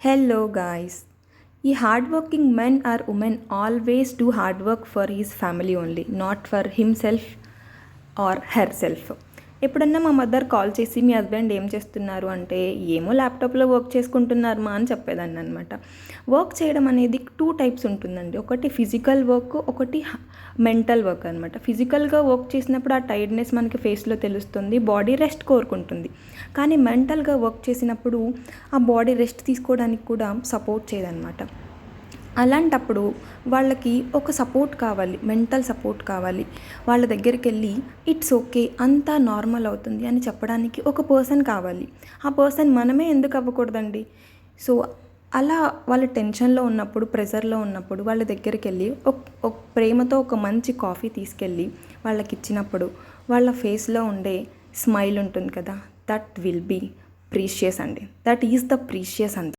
Hello guys. ఈ hard working men or women always do hard work for his family only, not for himself or herself. ఎప్పుడన్నా మా mother call చేసి మీ husband ఏం చేస్తున్నారు అంటే ఏమో ల్యాప్టాప్లో వర్క్ చేసుకుంటున్నారు మా అని చెప్పేదాన్ని అనమాట. వర్క్ చేయడం అనేది 2 టైప్స్ ఉంటుందండి. ఒకటి ఫిజికల్ వర్క్, ఒకటి మెంటల్ వర్క్ అనమాట. ఫిజికల్గా వర్క్ చేసినప్పుడు ఆ టైర్డ్నెస్ మనకి ఫేస్లో తెలుస్తుంది, బాడీ రెస్ట్ కోరుకుంటుంది. కానీ మెంటల్గా వర్క్ చేసినప్పుడు ఆ బాడీ రెస్ట్ తీసుకోవడానికి కూడా సపోర్ట్ చేయదన్నమాట. అలాంటప్పుడు వాళ్ళకి ఒక సపోర్ట్ కావాలి, మెంటల్ సపోర్ట్ కావాలి. వాళ్ళ దగ్గరికి వెళ్ళి ఇట్స్ ఓకే, అంతా నార్మల్ అవుతుంది అని చెప్పడానికి ఒక పర్సన్ కావాలి. ఆ పర్సన్ మనమే ఎందుకు అవ్వకూడదండి? సో అలా వాళ్ళ టెన్షన్లో ఉన్నప్పుడు, ప్రెషర్లో ఉన్నప్పుడు వాళ్ళ దగ్గరికి వెళ్ళి ఒక ప్రేమతో ఒక మంచి కాఫీ తీసుకెళ్ళి వాళ్ళకి ఇచ్చినప్పుడు వాళ్ళ ఫేస్లో ఉండే స్మైల్ ఉంటుంది కదా, దట్ విల్ బీ ప్రీషియస్ అండి. దట్ ఈజ్ ద ప్రీషియస్ అండి.